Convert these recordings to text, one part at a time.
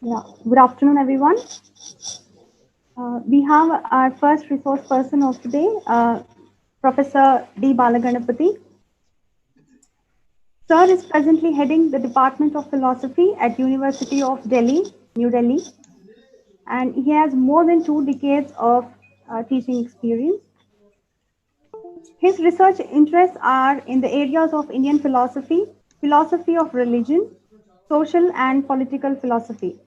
Yeah. Good afternoon, everyone. We have our first resource person of today, Professor D. Balaganapati. Sir is presently heading the Department of Philosophy at University of Delhi, New Delhi, and he has more than 2 decades of teaching experience. His research interests are in the areas of Indian philosophy, philosophy of religion, social and political philosophy.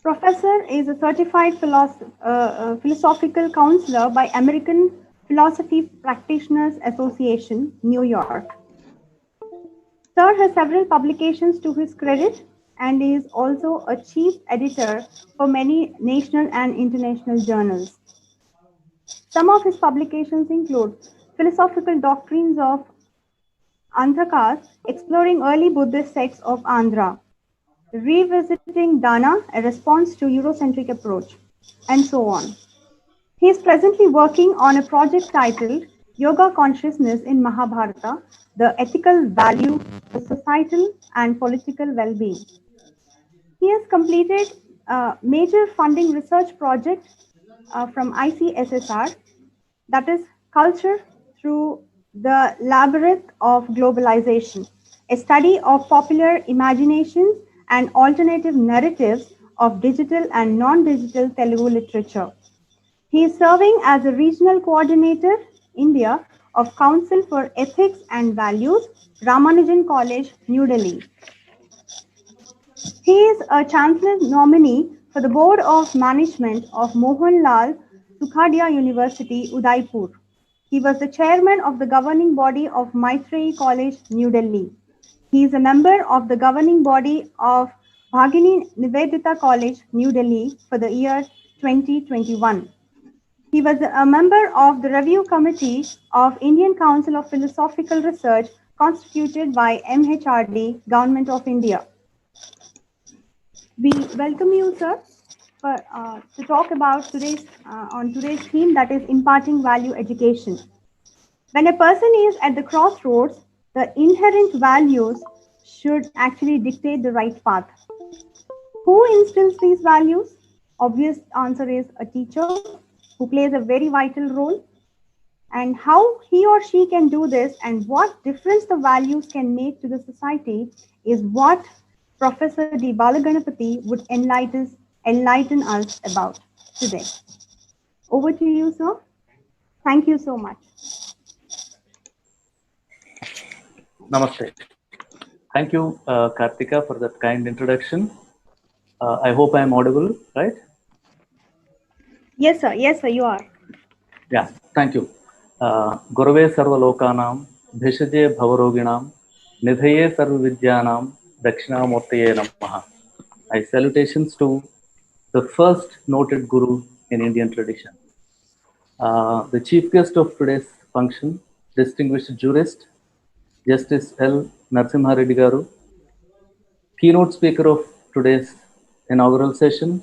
Professor is a certified philosophical counselor by American Philosophy Practitioners Association, New York. Sir has several publications to his credit and is also a chief editor for many national and international journals. Some of his publications include Philosophical Doctrines of Andhrakas, exploring early Buddhist sects of Andhra, Revisiting Dana, a response to Eurocentric approach, and so on. He is presently working on a project titled Yoga Consciousness in Mahabharata, the ethical value for societal and political well-being. He has completed a major funding research project from ICSSR, that is Culture Through the Labyrinth of Globalization, a study of popular imaginations and alternative narratives of digital and non-digital Telugu literature. He is serving as a regional coordinator, India, of Council for Ethics and Values, Ramanujan College, New Delhi. He is a Chancellor nominee for the Board of Management of Mohanlal Sukhadia University, Udaipur. He was the chairman of the governing body of Maitreyi College, New Delhi. He is a member of the governing body of Bhagini Nivedita College, New Delhi for the year 2021. He was a member of the review committee of Indian Council of Philosophical Research constituted by MHRD, Government of India. We welcome you, sir, to talk about today's theme, that is imparting value education. When a person is at the crossroads, the inherent values should actually dictate the right path. Who instills these values? Obvious answer is a teacher who plays a very vital role. And how he or she can do this and what difference the values can make to the society is what Professor D. Balaganapati would enlighten us about today. Over to you, sir. Thank you so much. Namaste. Thank you, Kartika, for that kind introduction. I hope I am audible, right? Yes, sir. Yes, sir, you are. Yeah, thank you. Gurave Sarvalokanam, Bhishaje Bhavaroginam, Nidhaye Sarvavidyanam, Dakshinamurtaye Namaha. My salutations to the first noted guru in Indian tradition. The chief guest of today's function, distinguished jurist, Justice L. Narasimha Reddy Garu, keynote speaker of today's inaugural session,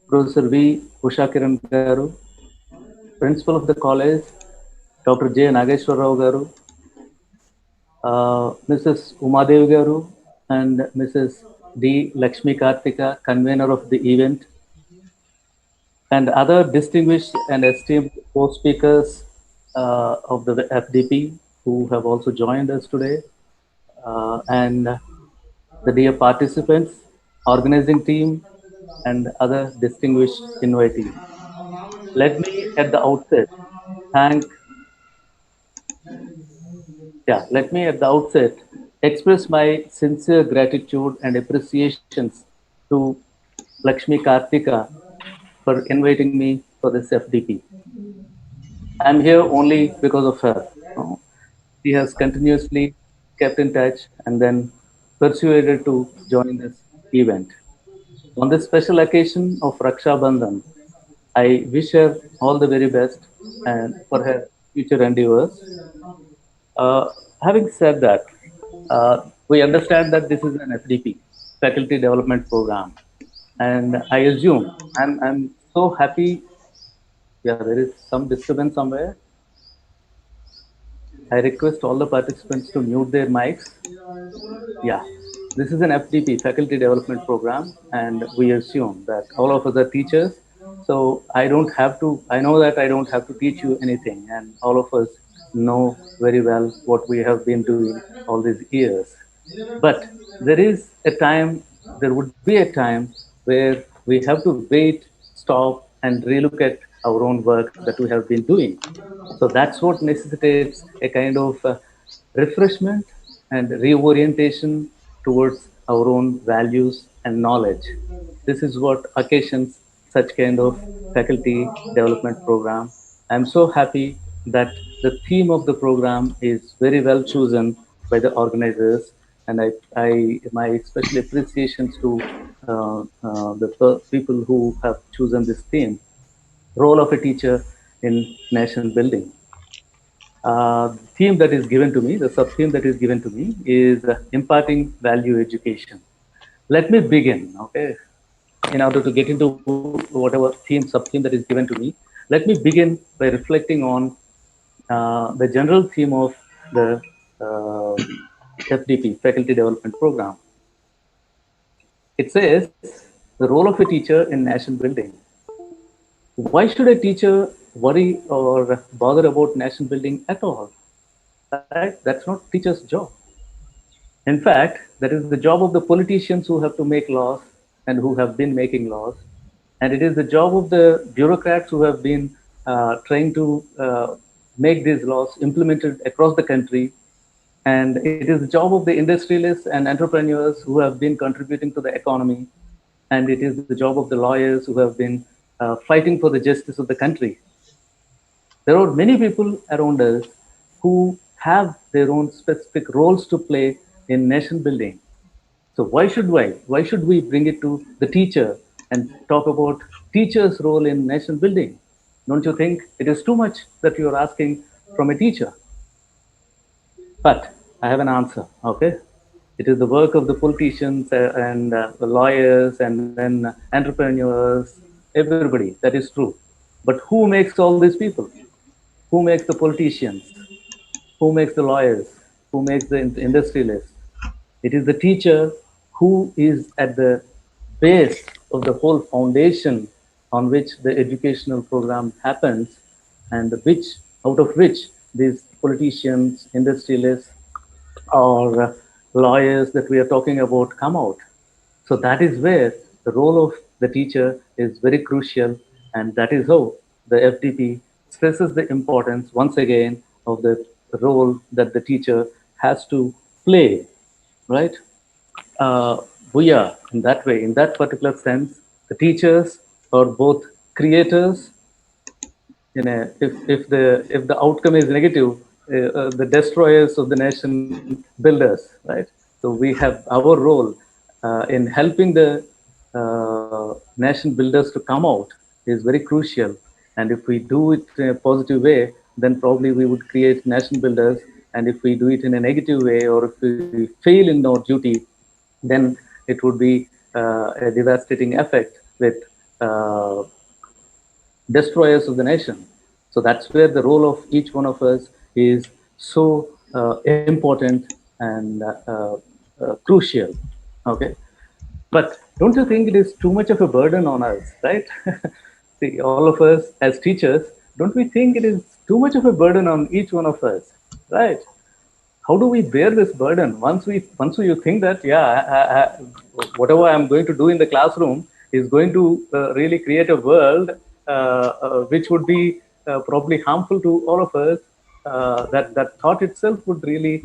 Professor V. Ushakiran Garu, Principal of the college, Dr. J. Nageshwar Rao Garu, Mrs. Umadevi Garu, and Mrs. D. Lakshmi Kartika, convener of the event, and other distinguished and esteemed co-speakers of the FDP who have also joined us today, and the dear participants, organizing team, and other distinguished invitees. Let me at the outset thank, let me at the outset express my sincere gratitude and appreciations to Lakshmi Kartika for inviting me for this FDP. I'm here only because of her. She has continuously kept in touch and then persuaded to join this event. On this special occasion of Raksha Bandhan, I wish her all the very best and for her future endeavors. Having said that, we understand that this is an FDP, Faculty Development Program, and I assume I'm so happy. Yeah, there is some disturbance somewhere. I request all the participants to mute their mics. Yeah. This is an FDP, Faculty Development Program, and we assume that all of us are teachers. So I know that I don't have to teach you anything, and all of us know very well what we have been doing all these years. But there would be a time where we have to wait, stop, and relook at our own work that we have been doing. So that's what necessitates a kind of refreshment and reorientation towards our own values and knowledge. This is what occasions such kind of faculty development program. I'm so happy that the theme of the program is very well chosen by the organizers, and my special appreciations to the people who have chosen this theme, role of a teacher in nation building. Theme that is given to me, the sub theme that is given to me is imparting value education. Let me begin, okay? In order to get into whatever theme, sub theme that is given to me, let me begin by reflecting on the general theme of the FDP, Faculty Development Program. It says the role of a teacher in nation building. Why should a teacher worry or bother about nation building at all? Right? That's not teacher's job. In fact, that is the job of the politicians who have to make laws and who have been making laws. And it is the job of the bureaucrats who have been trying to make these laws implemented across the country. And it is the job of the industrialists and entrepreneurs who have been contributing to the economy. And it is the job of the lawyers who have been fighting for the justice of the country. There are many people around us who have their own specific roles to play in nation building. So why should we bring it to the teacher and talk about teacher's role in nation building? Don't you think it is too much that you are asking from a teacher? But I have an answer, okay? It is the work of the politicians and the lawyers and then entrepreneurs, everybody. That is true. But who makes all these people? Who makes the politicians? Who makes the lawyers? Who makes the industrialists? It is the teacher who is at the base of the whole foundation on which the educational program happens, and out of which these politicians, industrialists, or lawyers that we are talking about come out. So that is where the role of the teacher is very crucial, and that is how the FDP stresses the importance once again of the role that the teacher has to play, right? Uh, we are in that way, in that particular sense, the teachers are both creators. If the outcome is negative, the destroyers of the nation builders, right? So we have our role in helping the nation builders to come out is very crucial. And if we do it in a positive way, then probably we would create nation builders. And if we do it in a negative way, or if we fail in our duty, then it would be a devastating effect with destroyers of the nation. So that's where the role of each one of us is so important and crucial. Okay, but don't you think it is too much of a burden on us, right? See, all of us as teachers, don't we think it is too much of a burden on each one of us, right? How do we bear this burden once you think that whatever I'm going to do in the classroom is going to really create a world which would be probably harmful to all of us, that thought itself would really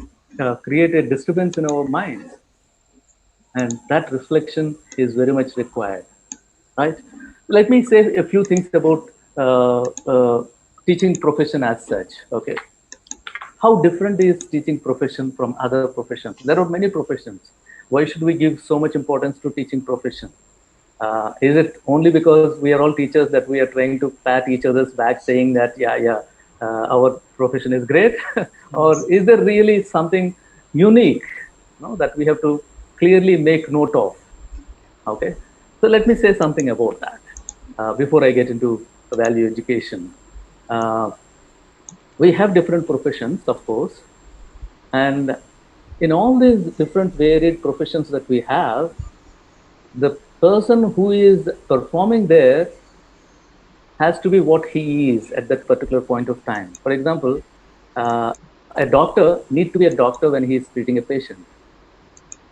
create a disturbance in our minds, and that reflection is very much required, right? Let me say a few things about teaching profession as such. Okay, how different is teaching profession from other professions? There are many professions. Why should we give so much importance to teaching profession? Is it only because we are all teachers that we are trying to pat each other's back saying that, our profession is great? Or is there really something unique, that we have to clearly make note of? Okay, so let me say something about that before I get into value education. We have different professions, of course, and in all these different varied professions that we have, the person who is performing there has to be what he is at that particular point of time. For example, a doctor needs to be a doctor when he is treating a patient.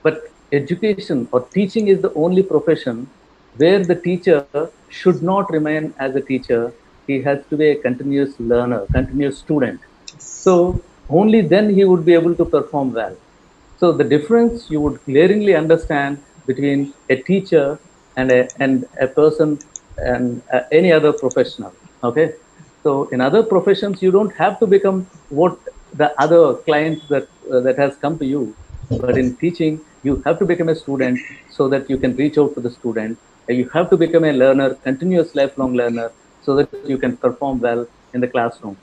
But education or teaching is the only profession where the teacher should not remain as a teacher. He has to be a continuous learner, continuous student. So only then he would be able to perform well. So the difference you would glaringly understand between a teacher and a person and any other professional. Okay. So in other professions, you don't have to become what the other clients that has come to you. But in teaching, you have to become a student so that you can reach out to the student. You have to become a learner, continuous lifelong learner, so that you can perform well in the classroom.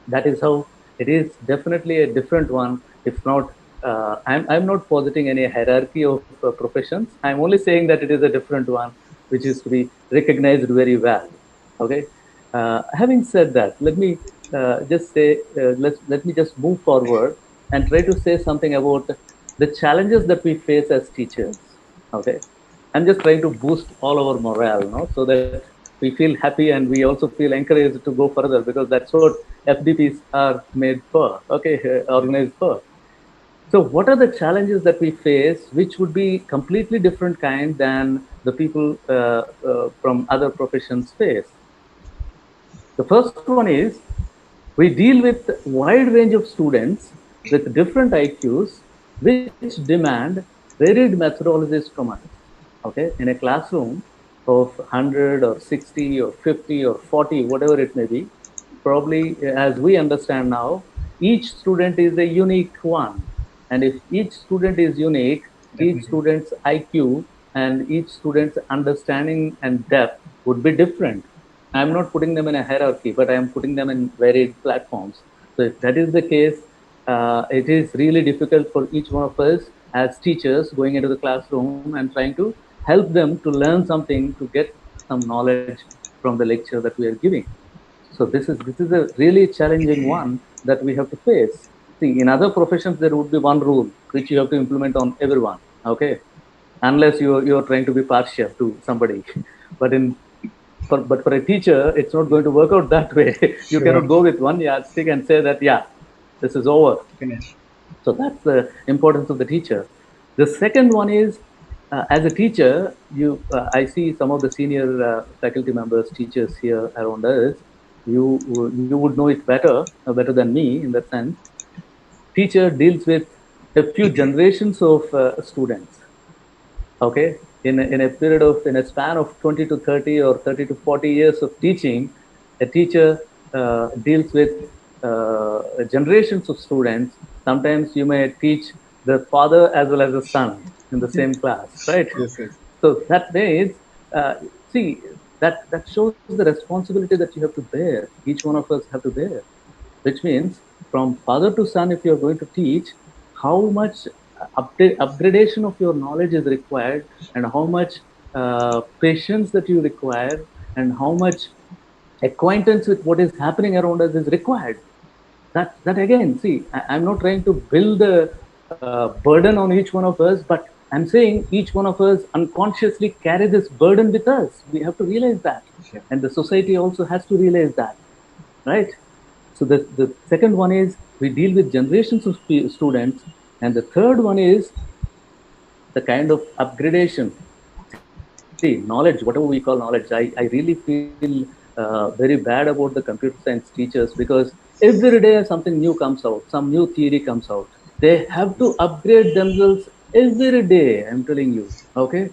That is how it is. Definitely a different one. If not, I'm not positing any hierarchy of professions. I'm only saying that it is a different one, which is to be recognized very well. Okay. Having said that, let me just say, let me just move forward and try to say something about the challenges that we face as teachers. Okay. I'm just trying to boost all our morale, no, so that we feel happy and we also feel encouraged to go further, because that's what FDPs are made for, okay, organized for. So what are the challenges that we face, which would be completely different kind than the people from other professions face? The first one is we deal with wide range of students with different IQs, which demand varied methodologies from us. Okay, in a classroom of 100 or 60 or 50 or 40, whatever it may be, probably as we understand now, each student is a unique one. And if each student is unique, each Definitely. student's IQ and each student's understanding and depth would be different. I'm not putting them in a hierarchy, but I am putting them in varied platforms. So if that is the case, it is really difficult for each one of us as teachers going into the classroom and trying to help them to learn something, to get some knowledge from the lecture that we are giving. So this is a really challenging one that we have to face. See, in other professions there would be one rule which you have to implement on everyone. Okay, unless you're trying to be partial to somebody. But for a teacher, it's not going to work out that way. You Sure. cannot go with one yardstick and say that, yeah, this is over. Finish. So that's the importance of the teacher. The second one is, as a teacher, I see some of the senior faculty members, teachers here around us. You would know it better than me in that sense. Teacher deals with a few generations of students. Okay, in a period of in a span of 20 to 30 or 30 to 40 years of teaching, a teacher deals with generations of students. Sometimes you may teach the father as well as the son in the same class, right? Yes, yes. So that means, uh, see, that shows the responsibility that you have to bear. Each one of us have to bear, which means from father to son, if you're going to teach, how much upgradation of your knowledge is required, and how much patience that you require, and how much acquaintance with what is happening around us is required. That again, see, I'm not trying to build a burden on each one of us, but I'm saying each one of us unconsciously carry this burden with us. We have to realize that, Yeah. and the society also has to realize that, right? So the second one is we deal with generations of students. And the third one is the kind of upgradation. See, knowledge, whatever we call knowledge, I really feel very bad about the computer science teachers, because every day something new comes out, some new theory comes out. They have to upgrade themselves every day, I'm telling you. Okay.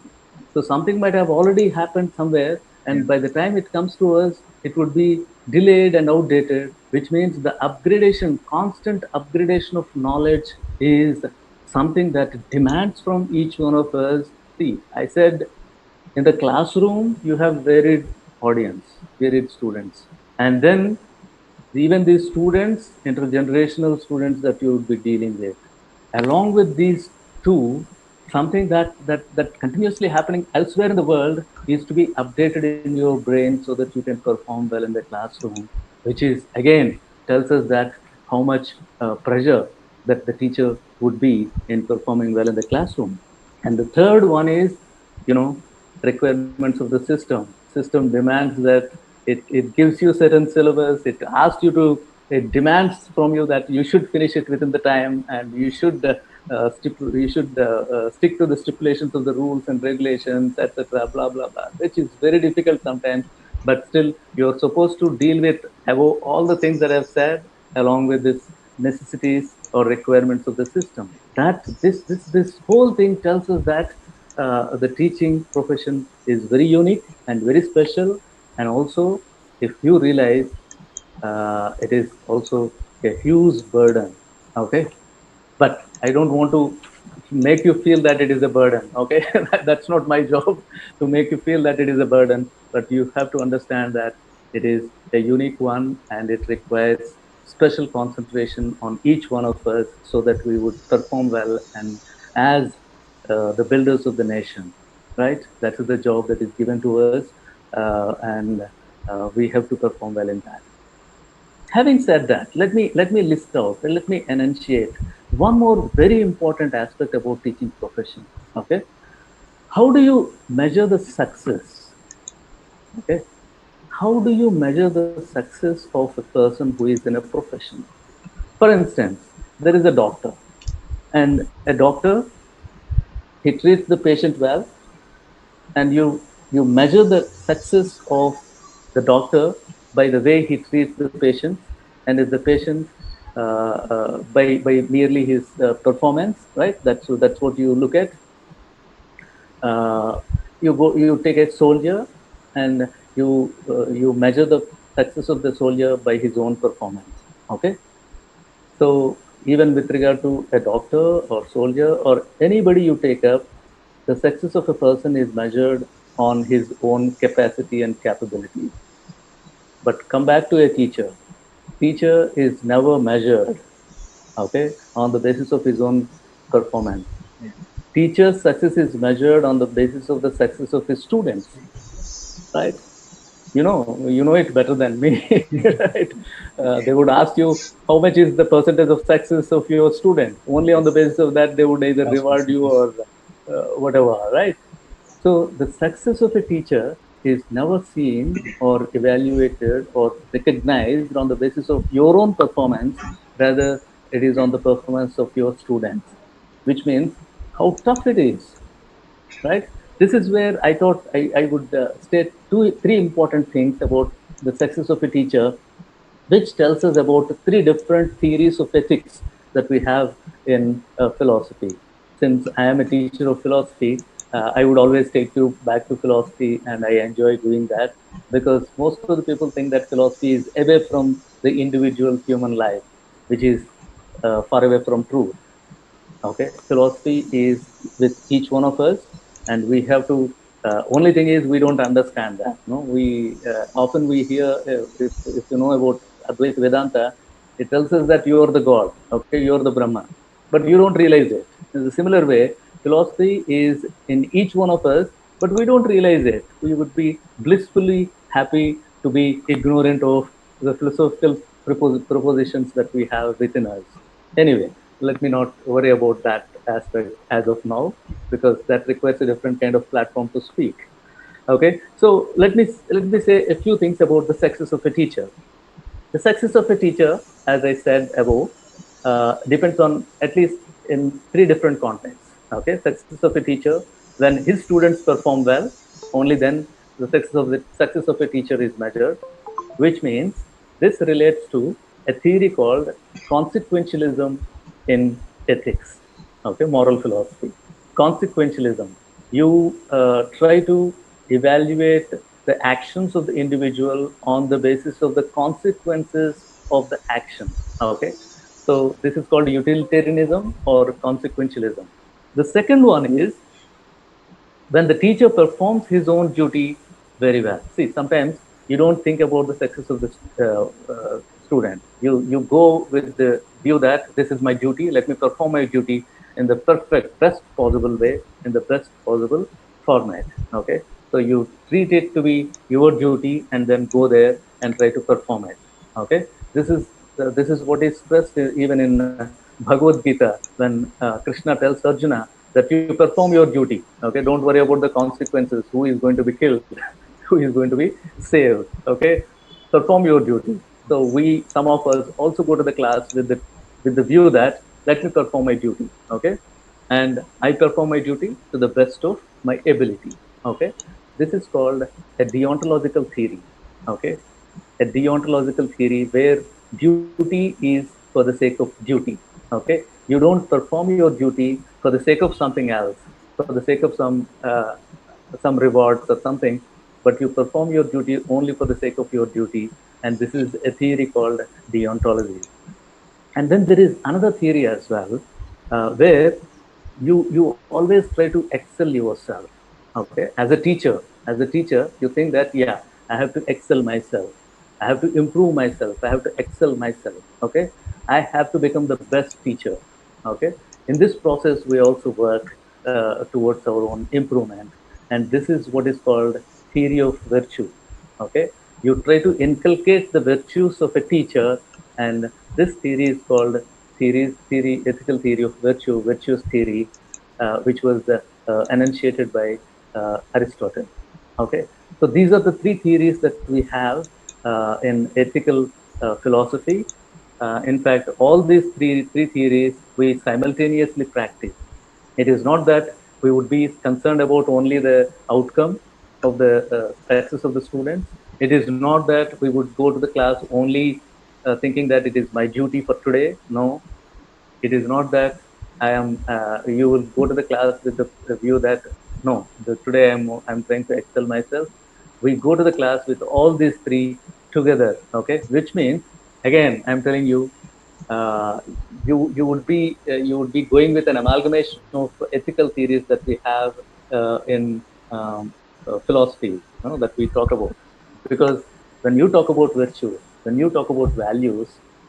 So something might have already happened somewhere, Yeah. and by the time it comes to us, it would be delayed and outdated, which means the upgradation, constant upgradation of knowledge is something that demands from each one of us. See, I said in the classroom, you have varied audience, varied students. And then even these students, intergenerational students that you would be dealing with, along with these two, something that continuously happening elsewhere in the world is to be updated in your brain so that you can perform well in the classroom, which is again tells us that how much pressure that the teacher would be in performing well in the classroom. And the third one is, requirements of the system. System demands that it gives you certain syllabus. It asks you to, it demands from you that you should finish it within the time, and you should stick to the stipulations of the rules and regulations, etc. Blah blah blah, which is very difficult sometimes. But still, you're supposed to deal with above all the things that I've said, along with this necessities or requirements of the system. That this whole thing tells us that the teaching profession is very unique and very special. And also, if you realize, it is also a huge burden. Okay, but I don't want to make you feel that it is a burden. Okay, that's not my job to make you feel that it is a burden. But you have to understand that it is a unique one, and it requires special concentration on each one of us so that we would perform well and as the builders of the nation, right? That is the job that is given to us, and we have to perform well in that. Having said that, let me list out, let me enunciate one more very important aspect about teaching profession. Okay, how do you measure the success? Okay, how do you measure the success of a person who is in a profession? For instance, there is a doctor, and a doctor, he treats the patient well, and you measure the success of the doctor by the way he treats the patient, and if the patient by merely his performance, right? That's what you look at. You take a soldier, and you measure the success of the soldier by his own performance. Okay, so even with regard to a doctor or soldier or anybody you take up, the success of a person is measured on his own capacity and capability. But come back to a teacher. Teacher is never measured, okay, on the basis of his own performance. Teacher's success is measured on the basis of the success of his students, right? You know it better than me, right? They would ask you how much is the percentage of success of your student. Only on the basis of that, they would either reward you or whatever, right? So the success of a teacher is never seen or evaluated or recognized on the basis of your own performance. Rather, it is on the performance of your students, which means how tough it is, right? This is where I thought I would state three important things about the success of a teacher, which tells us about three different theories of ethics that we have in philosophy. Since I am a teacher of philosophy, I would always take you back to philosophy, and I enjoy doing that because most of the people think that philosophy is away from the individual human life, which is far away from truth. Okay, philosophy is with each one of us, and we have to. Only thing is we don't understand that. No, we often we hear, if you know about Advaita Vedanta, it tells us that you are the God. Okay, you are the Brahman, but you don't realize it. In a similar way, philosophy is in each one of us, but we don't realize it. We would be blissfully happy to be ignorant of the philosophical propositions that we have within us. Anyway, let me not worry about that aspect as of now, because that requires a different kind of platform to speak. Okay, so let me say a few things about the success of a teacher. The success of a teacher, as I said above, depends on at least in three different contexts. Okay, success of a teacher, when his students perform well, only then the success of a teacher is measured, which means this relates to a theory called consequentialism in ethics. Okay, moral philosophy. Consequentialism. You try to evaluate the actions of the individual on the basis of the consequences of the action. Okay, so this is called utilitarianism or consequentialism. The second one is when the teacher performs his own duty very well. See, sometimes you don't think about the success of the student. You go with the view that this is my duty. Let me perform my duty in the best possible way, in the best possible format. Okay, so you treat it to be your duty, and then go there and try to perform it. Okay, this is what is stressed even in Bhagavad Gita, when Krishna tells Arjuna that you perform your duty. Okay, don't worry about the consequences. Who is going to be killed? Who is going to be saved? Okay, perform your duty. So we, some of us, also go to the class with the view that let me perform my duty. Okay, and I perform my duty to the best of my ability. Okay, this is called a deontological theory. Okay, a deontological theory where duty is for the sake of duty. Okay, you don't perform your duty for the sake of something else, for the sake of some rewards or something, but you perform your duty only for the sake of your duty. And this is a theory called deontology. And then there is another theory as well, where you always try to excel yourself. Okay, as a teacher, you think that yeah, I have to excel myself, I have to improve myself, I have to excel myself. Okay, I have to become the best teacher. Okay, in this process we also work towards our own improvement, and this is what is called theory of virtue. Okay, you try to inculcate the virtues of a teacher, and this theory is called ethical theory of virtues theory, which was enunciated by Aristotle. Okay, so these are the three theories that we have in ethical philosophy. In fact, all these three theories we simultaneously practice. It is not that we would be concerned about only the outcome of the success of the students. It is not that we would go to the class only thinking that it is my duty for today. No, it is not that I am. You will go to the class with the view that no, today I'm trying to excel myself. We go to the class with all these three together. Okay, which means again I'm telling you, uh, you would be going with an amalgamation of ethical theories that we have in philosophy, that we talk about. Because when you talk about virtue, when you talk about values,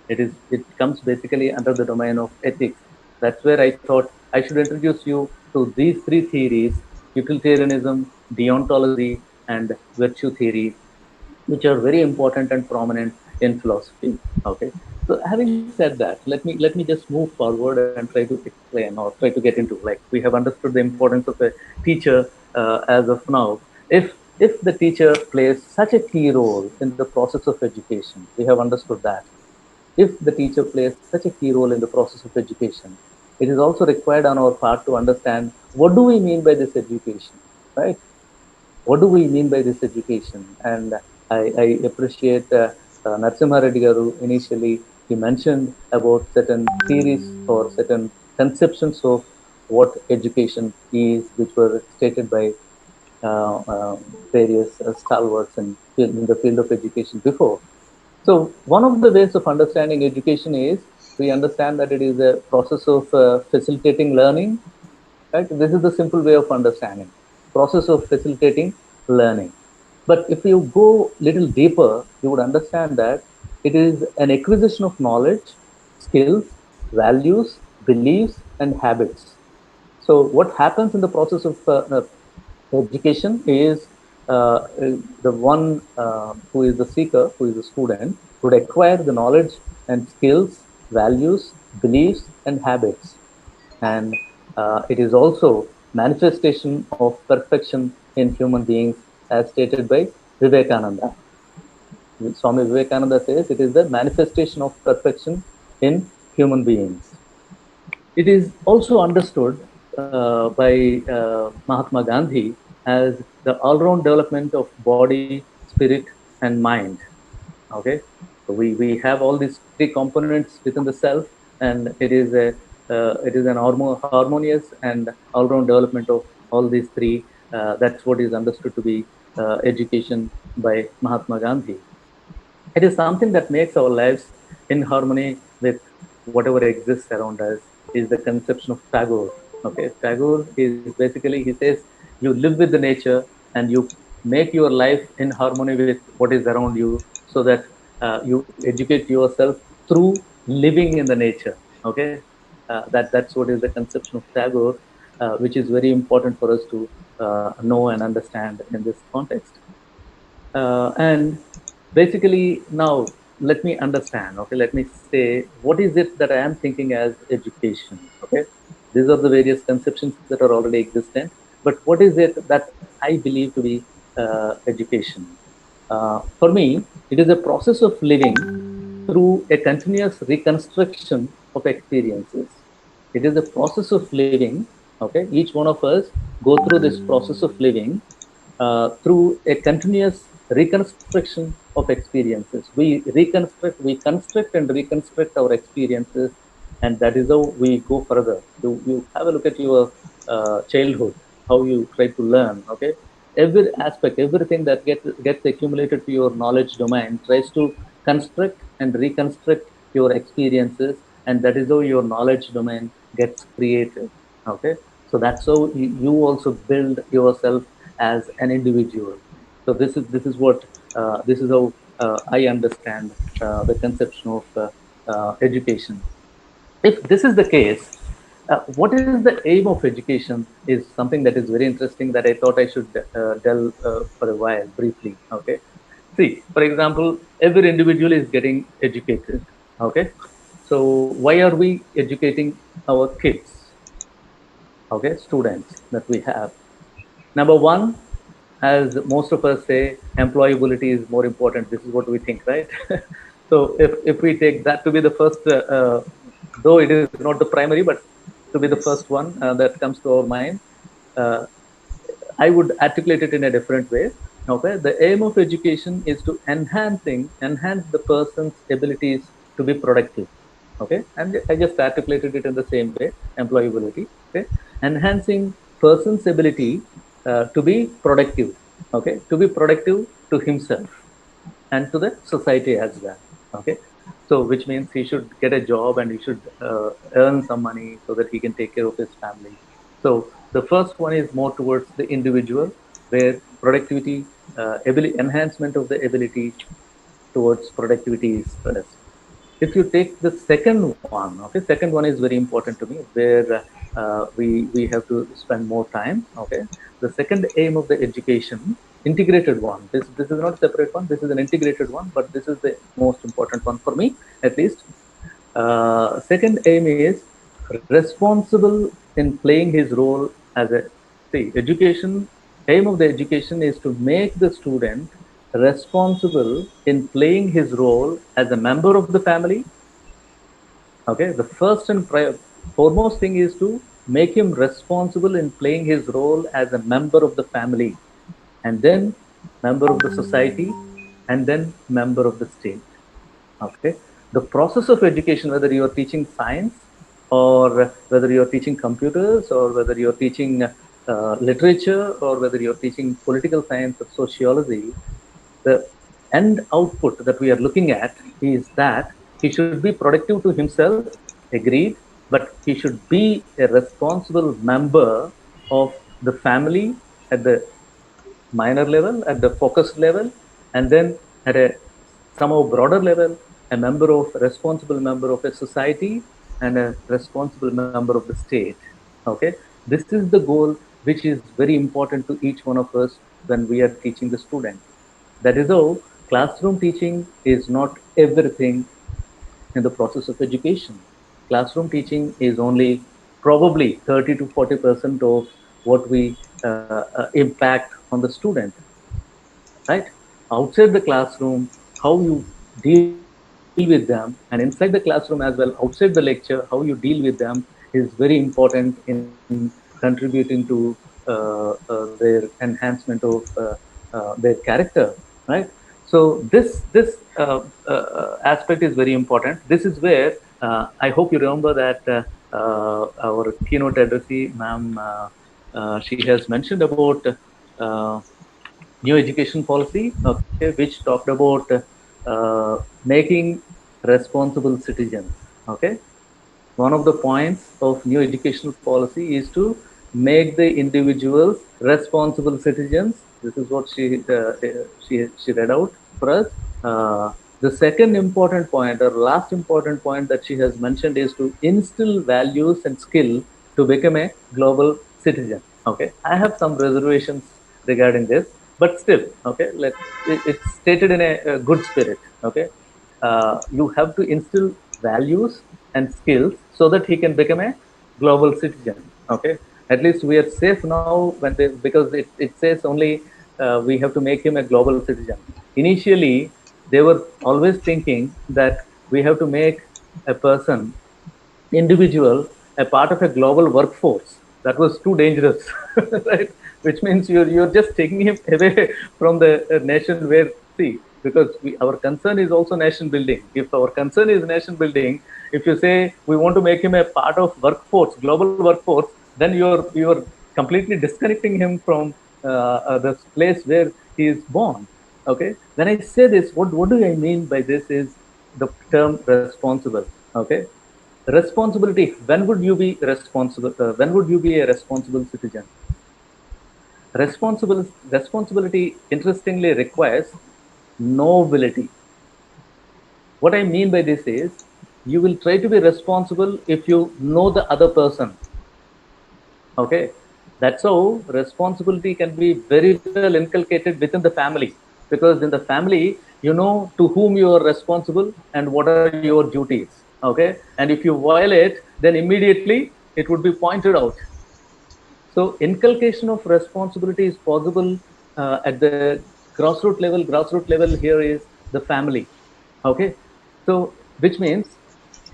it comes basically under the domain of ethics. That's where I thought I should introduce you to these three theories: utilitarianism, deontology, and virtue theory, which are very important and prominent in philosophy. Okay. So having said that, let me just move forward and try to explain or try to get into, like, we have understood the importance of a teacher as of now. If the teacher plays such a key role in the process of education, we have understood that. If the teacher plays such a key role in the process of education, it is also required on our part to understand what do we mean by this education, right? What do we mean by this education? And I appreciate Narasimha Reddy Garu. Initially, he mentioned about certain theories or certain conceptions of what education is, which were stated by uh, uh, various stalwarts in the field of education before. So one of the ways of understanding education is we understand that it is a process of facilitating learning. Right? This is the simple way of understanding process of facilitating learning. But if you go little deeper, you would understand that it is an acquisition of knowledge, skills, values, beliefs, and habits. So what happens in the process of education is the one who is the seeker, who is the student, would acquire the knowledge and skills, values, beliefs, and habits. And it is also manifestation of perfection in human beings, as stated by Vivekananda. Swami Vivekananda says it is the manifestation of perfection in human beings. It is also understood by Mahatma Gandhi as the all-round development of body, spirit, and mind. Okay, so we have all these three components within the self, and it is an harmonious and all-round development of all these three. That's what is understood to be education by Mahatma Gandhi. It is something that makes our lives in harmony with whatever exists around us. Is the conception of Tagore. Okay, Tagore is basically, he says, you live with the nature and you make your life in harmony with what is around you, so that you educate yourself through living in the nature. Okay, that's what is the conception of Tagore, which is very important for us to know and understand in this context. And basically now, let me understand. Okay, let me say what is it that I am thinking as education. Okay, these are the various conceptions that are already existent. But what is it that I believe to be education? For me, it is a process of living through a continuous reconstruction of experiences. It is a process of living. Okay, each one of us go through this process of living through a continuous reconstruction of experiences. We construct and reconstruct our experiences, and that is how we go further. You have a look at your childhood, how you try to learn. Okay, every aspect, everything that gets accumulated to your knowledge domain tries to construct and reconstruct your experiences, and that is how your knowledge domain gets created. Okay, so that's how you also build yourself as an individual. So this is what this is how I understand the conception of education. If this is the case, what is the aim of education is something that is very interesting that I thought I should delve for a while briefly. Okay, see, for example, every individual is getting educated. Okay, so why are we educating our kids? Okay, students that we have. Number one, as most of us say, employability is more important. This is what we think, right? So if we take that to be the first, though it is not the primary, but to be the first one that comes to our mind, uh, I would articulate it in a different way. Okay, the aim of education is to enhance the person's abilities to be productive. Okay, and I just articulated it in the same way, employability. Okay, enhancing person's ability to be productive. Okay, to be productive to himself and to the society as well. Okay, so which means he should get a job and he should earn some money so that he can take care of his family. So the first one is more towards the individual, where productivity, ability, enhancement of the ability towards productivity is first. If you take the second one, okay, second one is very important to me, where we have to spend more time. Okay, the second aim of the education, integrated one. This is not separate one. This is an integrated one, but this is the most important one for me, at least. Second aim is responsible in playing his role as a, see, education, aim of the education is to make the student responsible in playing his role as a member of the family. Okay, the first and foremost thing is to make him responsible in playing his role as a member of the family, and then member of the society, and then member of the state. Okay, the process of education, whether you are teaching science, or whether you are teaching computers, or whether you are teaching literature, or whether you are teaching political science or sociology, the end output that we are looking at is that he should be productive to himself, agreed, but he should be a responsible member of the family at the minor level, at the focused level, and then at a somehow broader level, a responsible member of a society and a responsible member of the state. Okay, this is the goal which is very important to each one of us when we are teaching the student. That is how classroom teaching is not everything in the process of education. Classroom teaching is only probably 30 to 40% of what we impact on the student, right? Outside the classroom, how you deal with them, and inside the classroom as well, outside the lecture, how you deal with them is very important in contributing to their enhancement of their character, right? So this aspect is very important. This is where I hope you remember that our keynote addressee, ma'am, she has mentioned about new education policy, okay, which talked about making responsible citizens. Okay, one of the points of new educational policy is to make the individuals responsible citizens. This is what she read out for us. The second important point, or last important point that she has mentioned, is to instill values and skill to become a global citizen. Okay, I have some reservations regarding this, but still, okay, it's stated in a good spirit. Okay, you have to instill values and skills so that he can become a global citizen. Okay, at least we are safe now because it says only we have to make him a global citizen. Initially, they were always thinking that we have to make a person, individual, a part of a global workforce. That was too dangerous, right? Which means you're just taking him away from the nation where, see, because our concern is also nation building. If our concern is nation building, if you say we want to make him a part of workforce, global workforce, then you're completely disconnecting him from the place where he is born. Okay. When I say this, what do I mean by this is the term responsible. Okay. Responsibility. When would you be responsible? When would you be a responsible citizen? Responsibility, interestingly, requires nobility. What I mean by this is, you will try to be responsible if you know the other person. Okay, that's how responsibility can be very well inculcated within the family, because in the family you know to whom you are responsible and what are your duties. Okay, and if you violate, then immediately it would be pointed out. So inculcation of responsibility is possible at the grassroots level. Grassroots level here is the family. Okay, so which means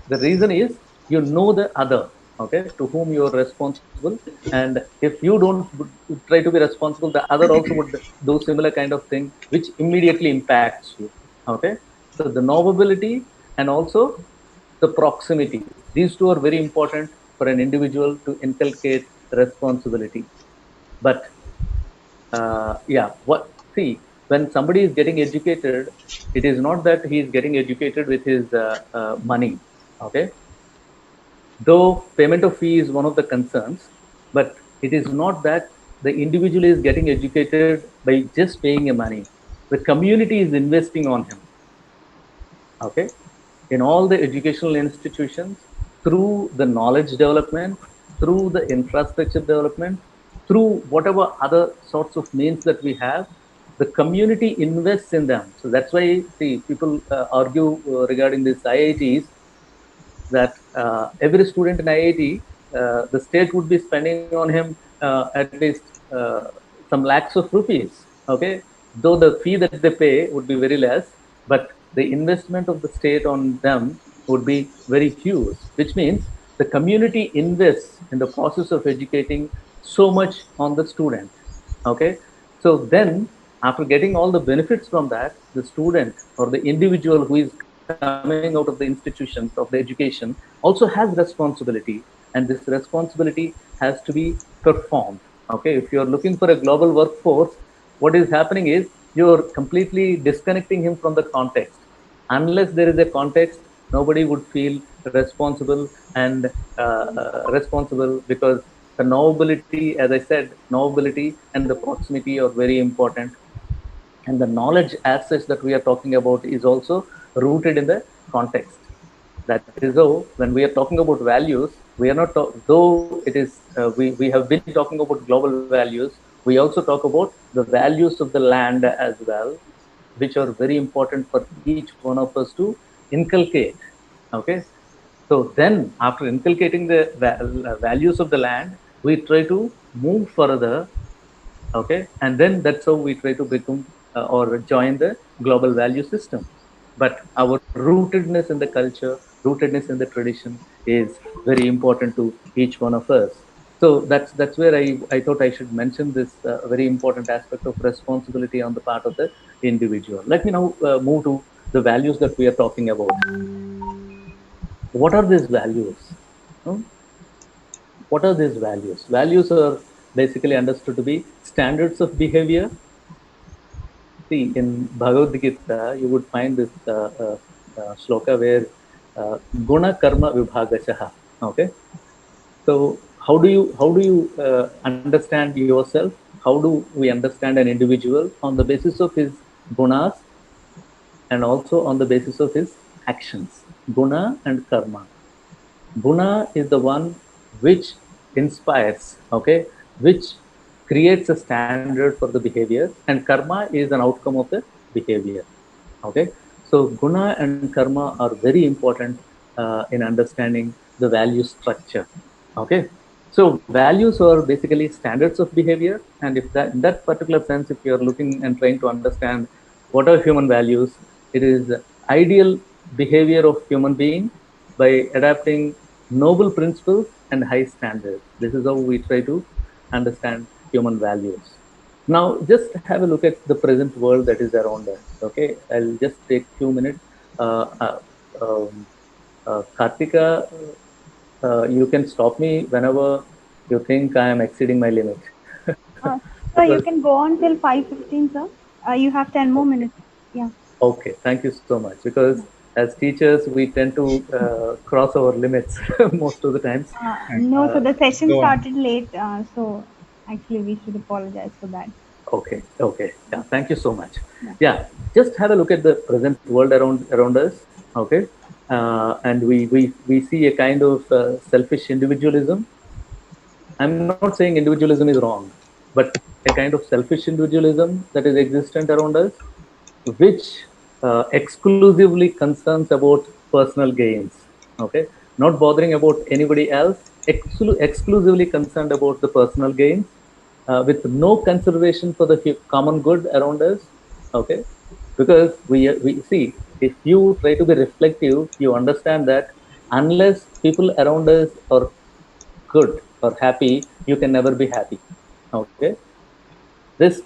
the reason is you know the other. Okay, to whom you are responsible, and if you don't try to be responsible, the other also would do similar kind of thing, which immediately impacts you. Okay, so the knowability and also the proximity. These two are very important for an individual to inculcate responsibility. But yeah, what, see, when somebody is getting educated, it is not that he is getting educated with his money. Okay, though payment of fee is one of the concerns, but it is not that the individual is getting educated by just paying a money. The community is investing on him. Okay, in all the educational institutions, through the knowledge development, through the infrastructure development, through whatever other sorts of means that we have, the community invests in them. So that's why, see, people argue regarding this IITs, that every student in IIT, the state would be spending on him at least some lakhs of rupees. Okay, though the fee that they pay would be very less, but the investment of the state on them would be very huge. Which means the community invests in the process of educating so much on the student. Okay, so then after getting all the benefits from that, the student or the individual who is coming out of the institutions of the education also has responsibility, and this responsibility has to be performed. Okay, if you're looking for a global workforce, what is happening is you're completely disconnecting him from the context. Unless there is a context, nobody would feel responsible and responsible, because the knowability, as I said, knowability and the proximity are very important. And the knowledge as such that we are talking about is also rooted in the context. That is how, when we are talking about values, we are not, though it is, we have been talking about global values, we also talk about the values of the land as well, which are very important for each one of us to inculcate. Okay, so then after inculcating the values of the land, we try to move further. Okay, and then that's how we try to become or join the global value system. But our rootedness in the culture, rootedness in the tradition is very important to each one of us. So that's where I thought I should mention this very important aspect of responsibility on the part of the individual. Let me now move to the values that we are talking about. What are these values? Hmm? What are these values? Values are basically understood to be standards of behavior. See, in Bhagavad Gita, you would find this shloka where guna karma vibhagachaha. Okay, so how do you understand yourself? How do we understand an individual on the basis of his gunas and also on the basis of his actions? Guna and karma. Guna is the one which inspires, okay, which creates a standard for the behavior, and karma is an outcome of the behavior. Okay, So guna and karma are very important in understanding the value structure. Okay. So values are basically standards of behavior. And if that in that particular sense, if you're looking and trying to understand what are human values, it is ideal behavior of human being by adapting noble principles and high standards. This is how we try to understand human values. Now, just have a look at the present world that is around us. Okay, I'll just take few minutes. Uh, uh, um, Kartika, you can stop me whenever you think I am exceeding my limit. So Because you can go on till 5:15, sir. You have 10 more minutes. Yeah. okay, thank you so much. Because as teachers, we tend to cross our limits most of the times. No, so Uh, the session Go on. started late. So actually, we should apologize for that. Okay, okay. Yeah, thank you so much. Yeah. Yeah, just have a look at the present world around us. Okay, and we see a kind of selfish individualism. I'm not saying individualism is wrong, but a kind of selfish individualism that is existent around us, which exclusively concerns about personal gains. Okay, not bothering about anybody else, exclusively concerned about the personal gains, with no consideration for the common good around us. Okay, because we see, if you try to be reflective, you understand that unless people around us are good or happy, you can never be happy. Okay, this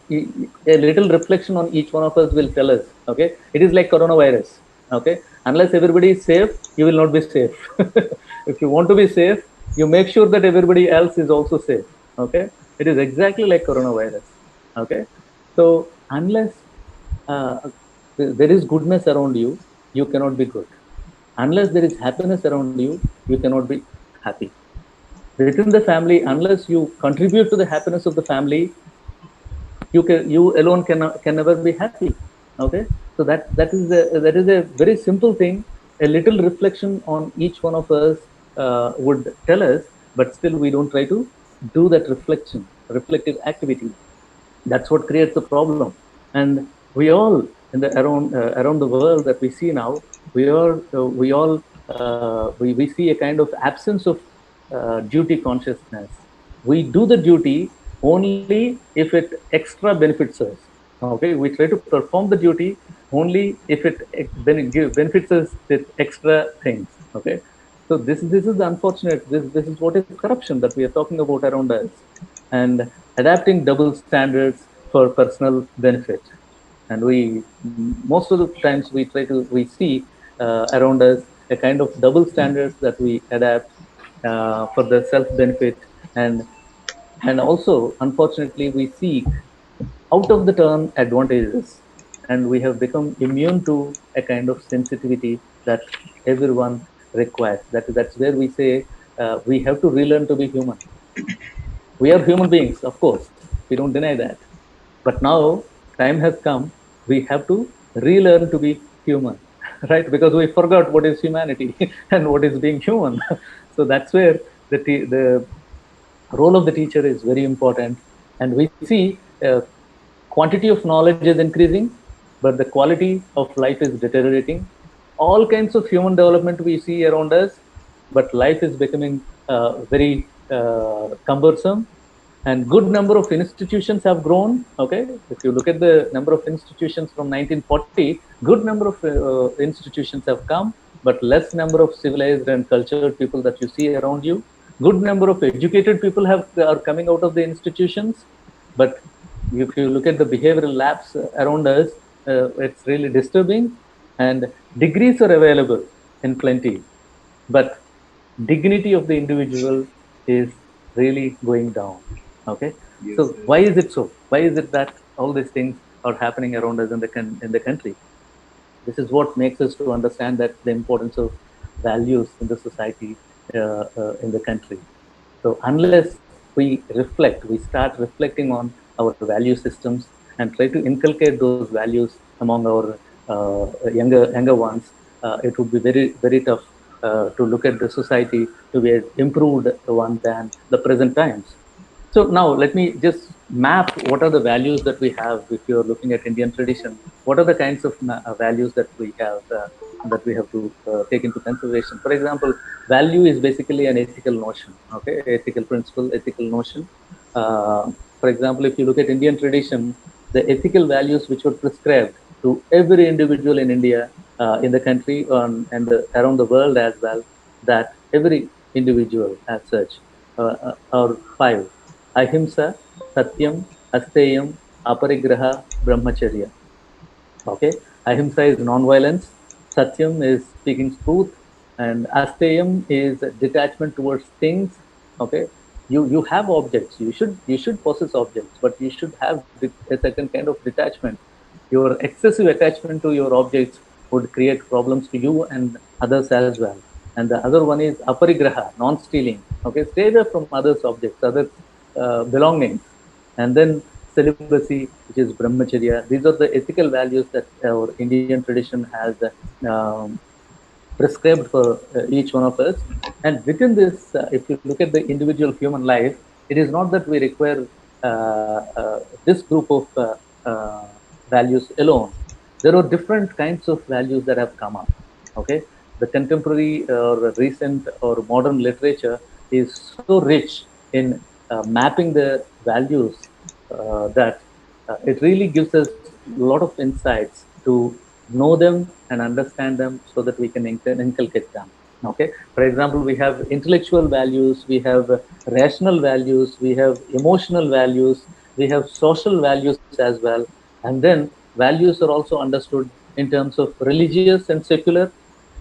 a little reflection on each one of us will tell us. Okay, it is like coronavirus. Okay, unless everybody is safe, you will not be safe. If you want to be safe, you make sure that everybody else is also safe. Okay, it is exactly like coronavirus. Okay, so unless uh, there is goodness around you, you cannot be good. Unless there is happiness around you, you cannot be happy. Within the family, unless you contribute to the happiness of the family, you alone can never be happy. Okay, so that is a very simple thing. A little reflection on each one of us would tell us, but still we don't try to do that reflective activity. That's what creates the problem. And we all in the around the world that we see now, we see a kind of absence of duty consciousness. We do the duty only if it extra benefits us. Okay, we try to perform the duty only if it benefits us with extra things. Okay, so this is the unfortunate. This is what is corruption that we are talking about around us, and adapting double standards for personal benefit. And we most of the times we see around us a kind of double standards that we adapt for the self benefit, and also unfortunately we seek out of the turn advantages, and we have become immune to a kind of sensitivity that everyone requires. That's where we say we have to relearn to be human. We are human beings, of course, we don't deny that, but now time has come, we have to relearn to be human. Right, because we forgot what is humanity and what is being human. So that's where the role of the teacher is very important. And we see quantity of knowledge is increasing, but the quality of life is deteriorating. All kinds of human development we see around us, but life is becoming very cumbersome. And good number of institutions have grown. Okay, if you look at the number of institutions from 1940, good number of institutions have come, but less number of civilized and cultured people that you see around you. Good number of educated people are coming out of the institutions, but if you look at the behavioral labs around us, it's really disturbing. And degrees are available in plenty, but dignity of the individual is really going down. Okay, Yes, so yes. why is it so? Why is it that all these things are happening around us in the country? This is what makes us to understand that the importance of values in the society, in the country. So unless we reflect, we start reflecting on our value systems and try to inculcate those values among our younger ones, it would be very tough to look at the society to be an improved one than the present times. So now let me just map what are the values that we have. If you're looking at Indian tradition, what are the kinds of values that we have that we have to take into consideration? For example, value is basically an ethical notion, okay, ethical principle, ethical notion. For example, if you look at Indian tradition, the ethical values which were prescribed to every individual in India, in the country, and around the world as well, that every individual as such are five: ahimsa, satyam, asteyam, aparigraha, brahmacharya. Okay, ahimsa is non-violence, satyam is speaking truth, and asteyam is detachment towards things. Okay, you have objects. You should possess objects, but you should have a certain kind of detachment. Your excessive attachment to your objects would create problems to you and others as well. And the other one is aparigraha, non-stealing. Okay, stay away from others' objects, others' belongings. And then celibacy, which is brahmacharya. These are the ethical values that our Indian tradition has prescribed for each one of us. And within this, if you look at the individual human life, it is not that we require this group of values alone. There are different kinds of values that have come up. Okay, the contemporary or recent or modern literature is so rich in mapping the values that it really gives us a lot of insights to know them and understand them so that we can inculcate them. Okay, for example, we have intellectual values, we have rational values, we have emotional values, we have social values as well. And then values are also understood in terms of religious and secular,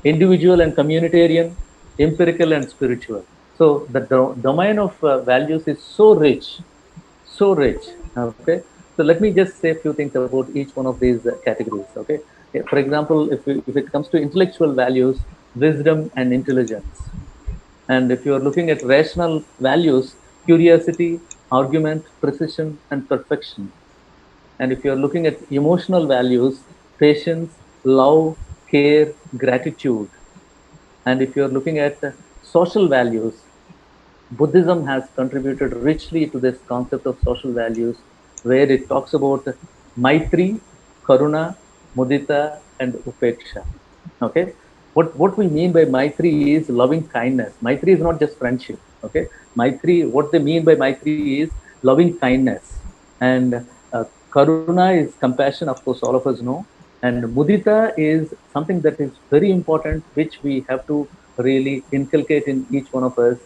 individual and communitarian, empirical and spiritual. So the domain of values is so rich, so rich. Okay, so let me just say a few things about each one of these categories. Okay, for example, if it comes to intellectual values, wisdom and intelligence. And if you are looking at rational values, curiosity, argument, precision, and perfection. And if you're looking at emotional values, patience, love, care, gratitude. And if you're looking at social values, Buddhism has contributed richly to this concept of social values, where it talks about Maitri, Karuna, Mudita, and Upeksha. Okay, what we mean by Maitri is loving kindness. Maitri is not just friendship. Okay, Maitri, what they mean by Maitri is loving kindness, and Karuna is compassion. Of course, all of us know, and Mudita is something that is very important, which we have to really inculcate in each one of us.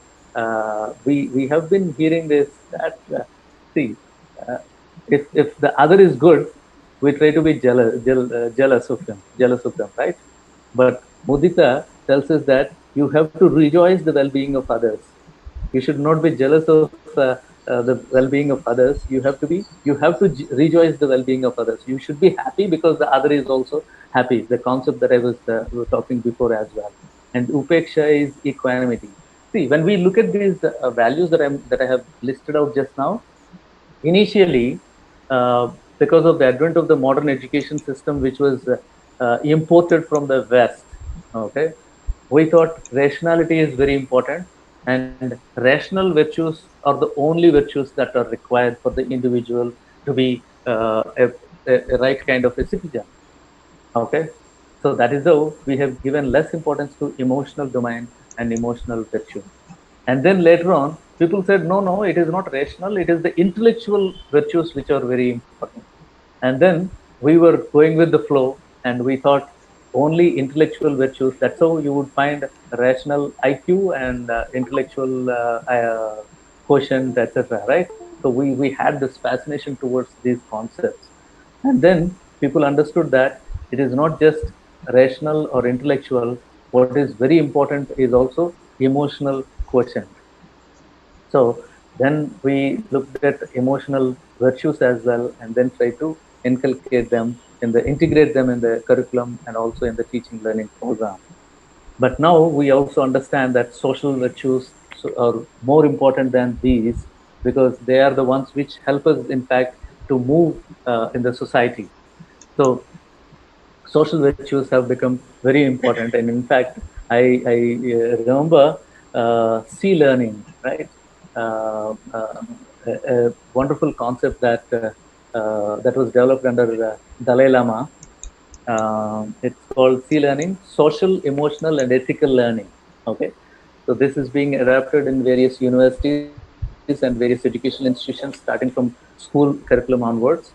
We have been hearing this that see, uh, if the other is good, we try to be jealous of them, right? But Mudita tells us that you have to rejoice the well-being of others. You should not be jealous of the well-being of others. You have to rejoice the well-being of others. You should be happy because the other is also happy. The concept that I was talking before as well. And upeksha is equanimity. See, when we look at these values that I have listed out just now, initially, because of the advent of the modern education system, which was imported from the West, okay, we thought rationality is very important, and rational virtues are the only virtues that are required for the individual to be a right kind of a citizen. Okay, so that is how we have given less importance to emotional domain and emotional virtue. And then later on, people said, no, no, it is not rational. It is the intellectual virtues which are very important. And then we were going with the flow, and we thought only intellectual virtues. That's how you would find rational IQ and intellectual quotient, etc. Right? So we had this fascination towards these concepts. And then people understood that it is not just rational or intellectual. What is very important is also emotional quotient. So then we looked at emotional virtues as well, and then try to inculcate them integrate them in the curriculum and also in the teaching learning program. But now we also understand that social virtues are more important than these, because they are the ones which help us, in fact, to move in the society. So social virtues have become very important. And in fact, I remember sea learning, right? a wonderful concept that that was developed under Dalai Lama. It's called C-learning, social, emotional, and ethical learning. Okay, so this is being adapted in various universities and various educational institutions, starting from school curriculum onwards,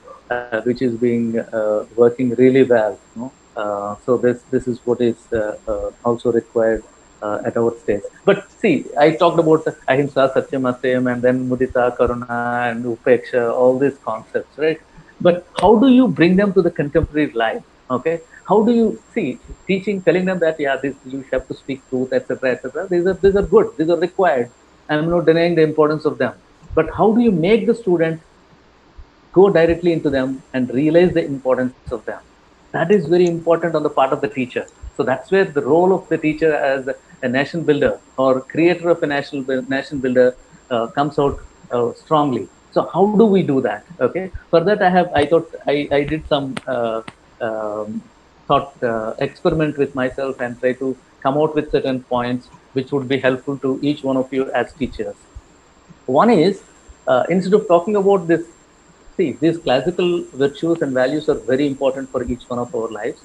which is being working really well. So this is what is also required at our stage. But see, I talked about ahimsa, satyam, asteya, and then mudita, karuna, and upeksha, all these concepts, right? But how do you bring them to the contemporary life? Okay, how do you see teaching, telling them that yeah, this you have to speak truth, etc., etc. These are good, these are required. I'm not denying the importance of them, but how do you make the student go directly into them and realize the importance of them? That is very important on the part of the teacher. So that's where the role of the teacher as a nation builder or creator of a nation builder comes out strongly. So how do we do that? Okay, for that I thought I did some thought experiment with myself and try to come out with certain points which would be helpful to each one of you as teachers. One is, instead of talking about this, see, these classical virtues and values are very important for each one of our lives.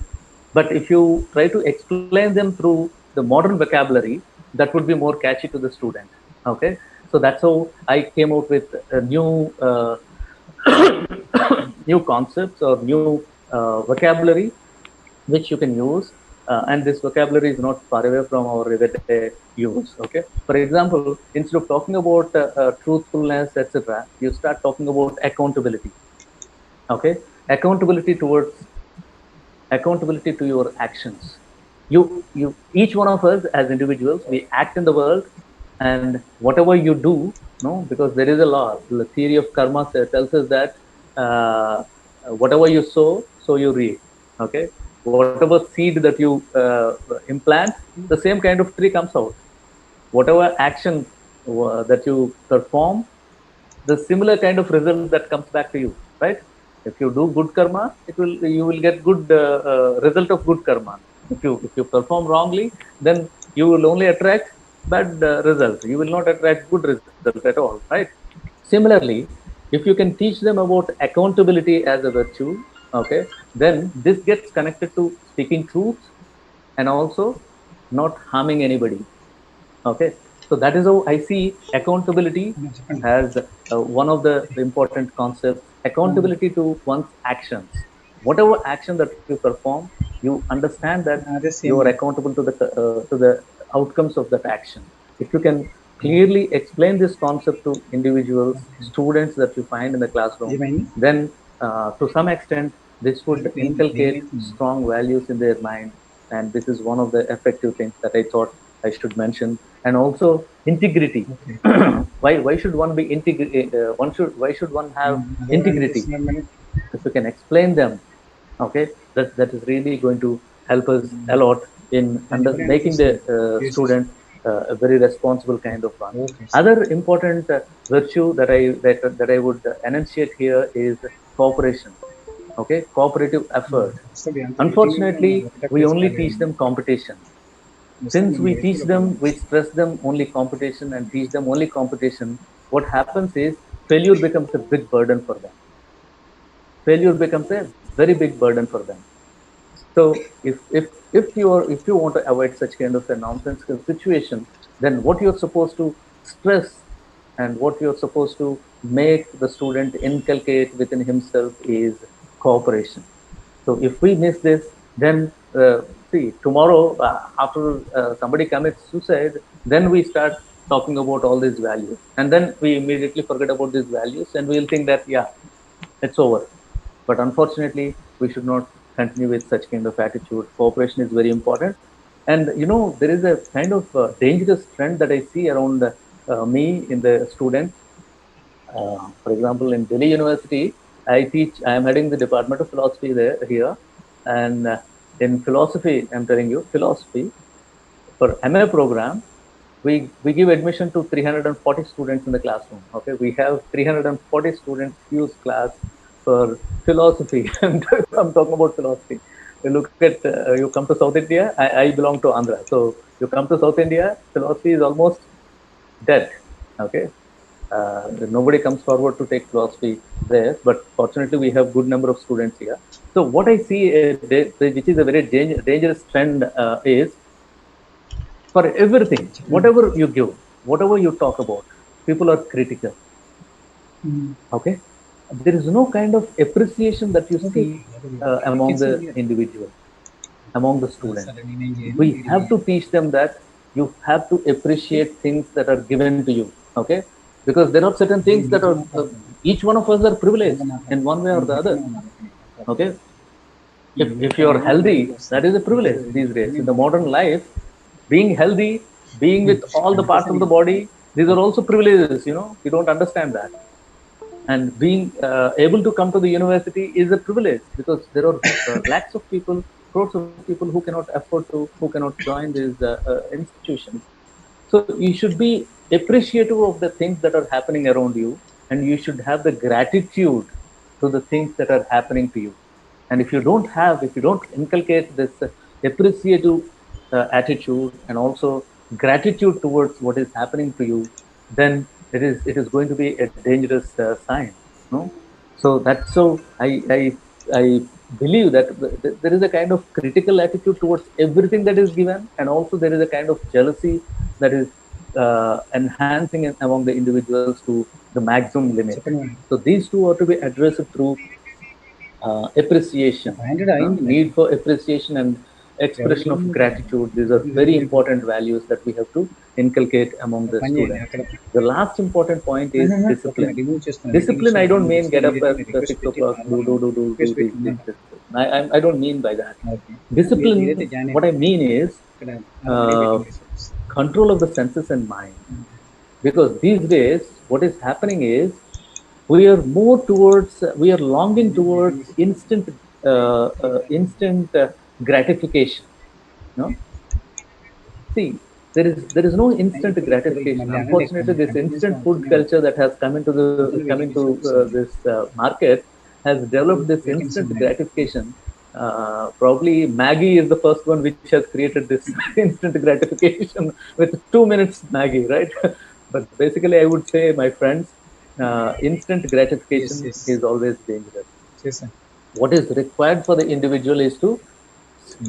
But if you try to explain them through the modern vocabulary, that would be more catchy to the student. Okay, so that's how I came out with a new concepts or new vocabulary which you can use. And this vocabulary is not far away from our everyday use. Okay, for example, instead of talking about truthfulness, etc., you start talking about accountability. Okay, accountability towards accountability to your actions. You each one of us as individuals, we act in the world, and whatever you do, no, because there is a law, the theory of karma tells us that whatever you sow, so you reap. Okay, whatever seed that you implant, the same kind of tree comes out. Whatever action that you perform, the similar kind of result that comes back to you, right? If you do good karma, you will get good result of good karma. If you perform wrongly, then you will only attract bad result. You will not attract good result at all, right? Similarly, if you can teach them about accountability as a virtue, okay, then this gets connected to speaking truth and also not harming anybody. Okay, so that is how I see accountability as one of the important concepts. Accountability to one's actions. Whatever action that you perform, you understand that you are accountable to the outcomes of that action. If you can clearly explain this concept to individuals, students that you find in the classroom, then to some extent this would inculcate strong values in their mind. And this is one of the effective things that I thought I should mention. And also integrity. Why should one be why should one have integrity? If you can explain them, okay, that is really going to help us a lot in making the student a very responsible kind of one. Other important virtue that I would enunciate here is cooperation. Okay, cooperative effort. Unfortunately, we only teach them competition. Since we teach them, we stress them only competition and teach them only competition, what happens is failure becomes a big burden for them. Failure becomes a very big burden for them. So if you want to avoid such kind of a nonsensical situation, then what you're supposed to stress and what you're supposed to make the student inculcate within himself is cooperation. So if we miss this, then see, tomorrow after somebody commits suicide, then we start talking about all these values, and then we immediately forget about these values, and we'll think that yeah, it's over. But unfortunately, we should not continue with such kind of attitude. Cooperation is very important. And there is a kind of dangerous trend that I see around me in the students. For example, in Delhi University, I am heading the Department of Philosophy here. And in philosophy, I'm telling you, philosophy, for MA program, we give admission to 340 students in the classroom. Okay, we have 340 students use class for philosophy. And I'm talking about philosophy. You look at you come to South India. I belong to Andhra, so you come to South India, philosophy is almost dead. Okay, Nobody comes forward to take philosophy there, but fortunately we have good number of students here. So what I see, which is a very dangerous trend, is for everything, whatever you give, whatever you talk about, people are critical. Okay, there is no kind of appreciation that you see among the individual, among the students. We have to teach them that you have to appreciate things that are given to you. Okay, because there are certain things that are each one of us are privileged in one way or the other. Okay, if you are healthy, that is a privilege these days in the modern life. Being healthy, being with all the parts of the body, these are also privileges. You don't understand that. And being able to come to the university is a privilege, because there are lakhs of people, crores of people who cannot afford to, who cannot join these institutions. So you should be appreciative of the things that are happening around you, and you should have the gratitude to the things that are happening to you. And if you don't inculcate this appreciative attitude and also gratitude towards what is happening to you, then it is going to be a dangerous sign. No, so that's so I believe that there is a kind of critical attitude towards everything that is given, and also there is a kind of jealousy that is enhancing among the individuals to the maximum limit. So these two are to be addressed through appreciation, need for appreciation and expression of gratitude. These are very important values that we have to inculcate among the students. The last important point is discipline. Discipline, I don't mean get up at 6 o'clock, do this. I don't mean by that. Discipline, what I mean is control of the senses and mind. Because these days, what is happening is, we are we are longing towards instant gratification. No, see, there is no instant gratification. Unfortunately, this instant food culture that has come into this market has developed this instant gratification. Probably Maggie is the first one which has created this instant gratification with 2 minutes Maggie, right? But basically, I would say, my friends, instant gratification is always dangerous. What is required for the individual is to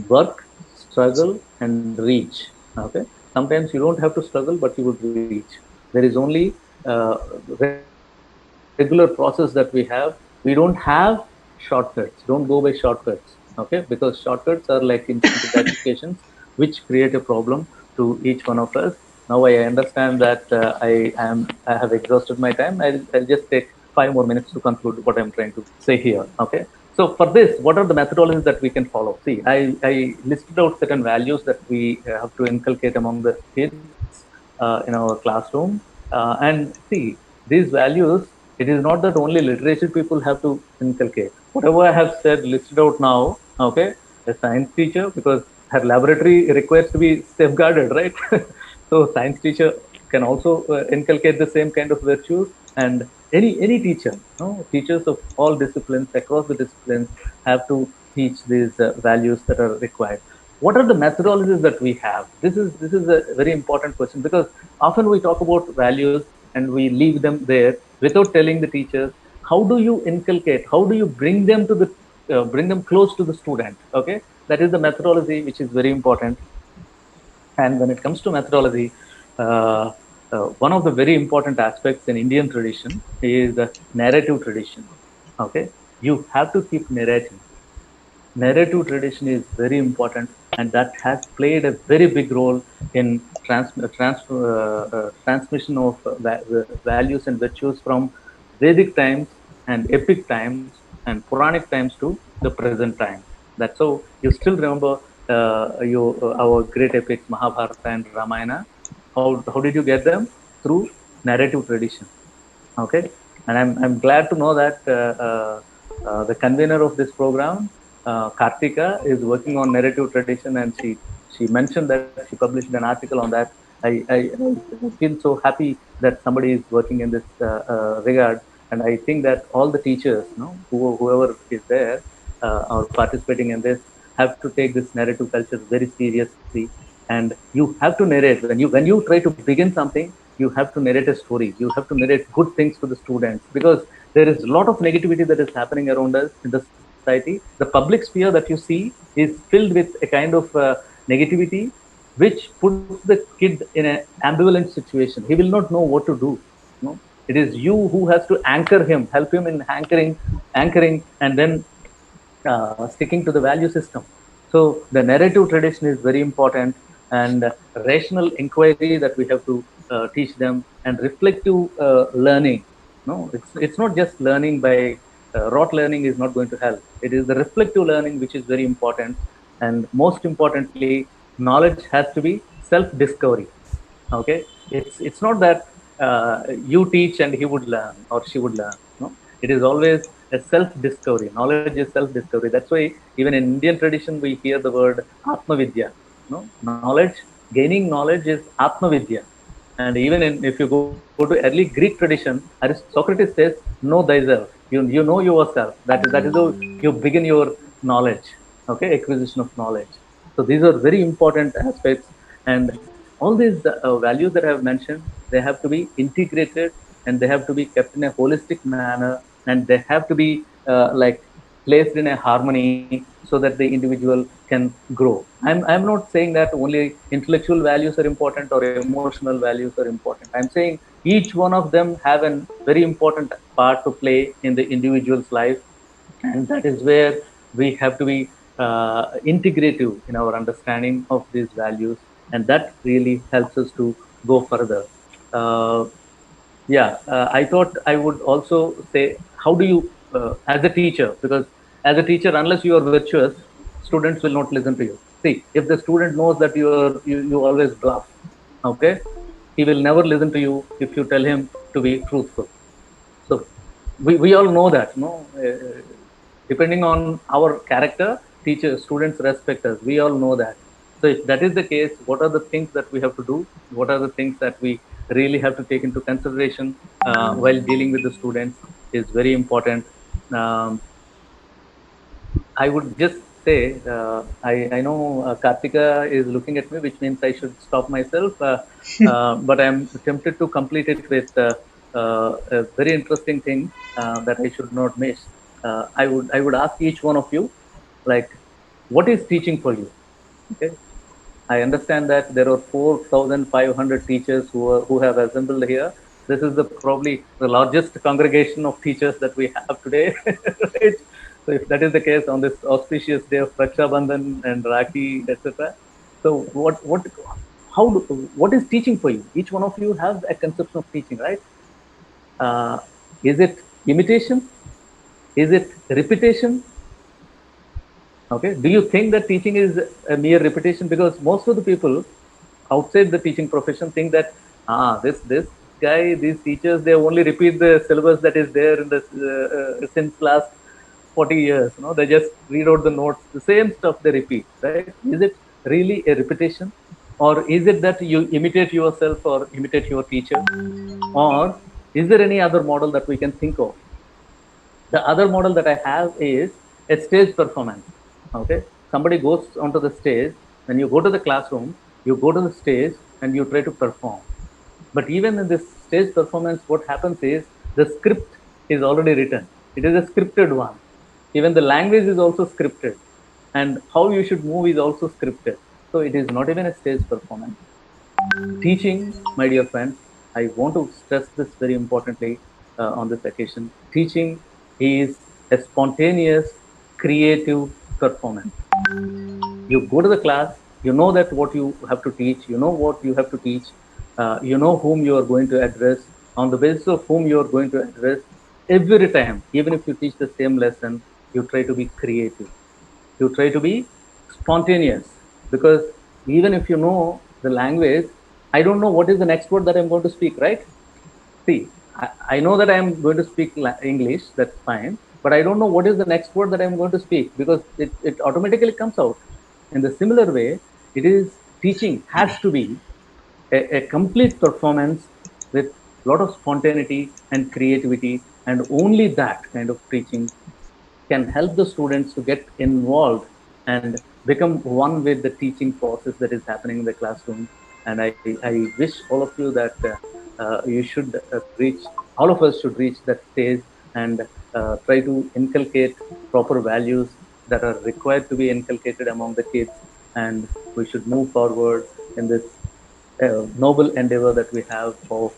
work, struggle, and reach. Okay, sometimes you don't have to struggle, but you would reach. There is only regular process that we have. We don't have shortcuts. Don't go by shortcuts. Okay, because shortcuts are like instant gratifications, which create a problem to each one of us. Now I understand that I have exhausted my time. I'll just take 5 more minutes to conclude what I'm trying to say here. Okay. So for this, what are the methodologies that we can follow? See, I listed out certain values that we have to inculcate among the kids in our classroom. And see, these values, it is not that only literature people have to inculcate. Whatever I have said, listed out now, okay, a science teacher, because her laboratory requires to be safeguarded, right? So science teacher can also inculcate the same kind of virtues, and any teacher, no, teachers of all disciplines across the disciplines have to teach these values that are required. What are the methodologies that we have? This is a very important question, because often we talk about values and we leave them there without telling the teachers how do you inculcate, how do you bring them to the bring them close to the student. Okay, that is the methodology which is very important. And when it comes to methodology, one of the very important aspects in Indian tradition is the narrative tradition. Okay, you have to keep narrating. Narrative tradition is very important, and that has played a very big role in transmission of values and virtues from Vedic times and epic times and Puranic times to the present time. That's how you still remember our great epics, Mahabharata and Ramayana. How did you get them? Through narrative tradition. Okay, and I'm glad to know that the convener of this program, Kartika, is working on narrative tradition, and she mentioned that she published an article on that. I feel so happy that somebody is working in this regard, and I think that all the teachers, whoever is there or participating in this, have to take this narrative culture very seriously, and you have to narrate when you try to begin something. you have to narrate a story. You have to narrate good things to the students, because there is a lot of negativity that is happening around us in the society. The public sphere that you see is filled with a kind of negativity, which puts the kid in an ambivalent situation. He will not know what to do. No? It is you who has to anchor him, help him in anchoring, and then sticking to the value system. So the narrative tradition is very important, and rational inquiry that we have to teach them, and reflective learning. No, it's not just learning by rote learning is not going to help. It is the reflective learning which is very important, and most importantly, knowledge has to be self-discovery. Okay, it's not that you teach and he would learn or she would learn. No, it is always a self-discovery. Knowledge is self-discovery. That's why even in Indian tradition we hear the word Atma Vidya. No, knowledge, gaining knowledge is Atma Vidya. And even if you go to early Greek tradition, Socrates says, know thyself. You know yourself. That is how you begin your knowledge. Okay, acquisition of knowledge. So these are very important aspects, and all these values that I have mentioned, they have to be integrated, and they have to be kept in a holistic manner, and they have to be like placed in a harmony so that the individual can grow. I'm not saying that only intellectual values are important or emotional values are important. I'm saying each one of them have a very important part to play in the individual's life, and that is where we have to be integrative in our understanding of these values, and that really helps us to go further. uh, I thought I would also say, how do you as a teacher, because as a teacher, unless you are virtuous, students will not listen to you. See, if the student knows that you always bluff, okay, he will never listen to you if you tell him to be truthful. So we all know that, no? Depending on our character, teachers, students respect us. We all know that. So if that is the case, what are the things that we have to do? What are the things that we really have to take into consideration while dealing with the students is very important. um, I would just say, I know Kartika is looking at me, which means I should stop myself. But I'm tempted to complete it with a very interesting thing that I should not miss. I would ask each one of you, like, what is teaching for you? Okay, I understand that there are 4,500 teachers who have assembled here. This is probably the largest congregation of teachers that we have today. Right? So if that is the case on this auspicious day of Raksha Bandhan and Rakhi, etc. So what is teaching for you? Each one of you has a conception of teaching, right? Uh, is it imitation? Is it repetition? Okay. Do you think that teaching is a mere repetition? Because most of the people outside the teaching profession think that this guy, these teachers, they only repeat the syllabus that is there in the since last 40 years. You know, they just read out the notes, the same stuff they repeat, right? Is it really a repetition, or is it that you imitate yourself or imitate your teacher, or is there any other model that we can think of? The other model that I have is a stage performance. Okay, somebody goes onto the stage. When you go to the classroom, you go to the stage and you try to perform. But even in this stage performance, what happens is the script is already written. It is a scripted one. Even the language is also scripted, and how you should move is also scripted. So it is not even a stage performance. Teaching, my dear friends, I want to stress this very importantly on this occasion. Teaching is a spontaneous, creative performance. You go to the class, you know that what you have to teach, you know what you have to teach, you know whom you are going to address, on the basis of whom you are going to address. Every time, even if you teach the same lesson, you try to be creative. You try to be spontaneous, because even if you know the language, I don't know what is the next word that I'm going to speak, right? See, I know that I'm going to speak English, that's fine, but I don't know what is the next word that I'm going to speak, because it automatically comes out. In the similar way, it is teaching has to be a complete performance with a lot of spontaneity and creativity, and only that kind of teaching can help the students to get involved and become one with the teaching process that is happening in the classroom. And I wish all of you that you should reach, all of us should reach that stage and try to inculcate proper values that are required to be inculcated among the kids, and we should move forward in this noble endeavor that we have of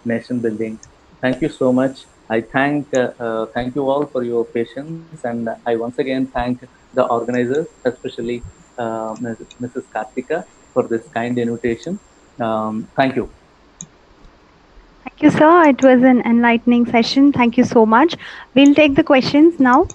nation building. Thank you so much. I thank you all for your patience, and I once again thank the organizers, especially Mrs. Kartika, for this kind invitation. Thank you. Thank you, sir. It was an enlightening session. Thank you so much. We'll take the questions now.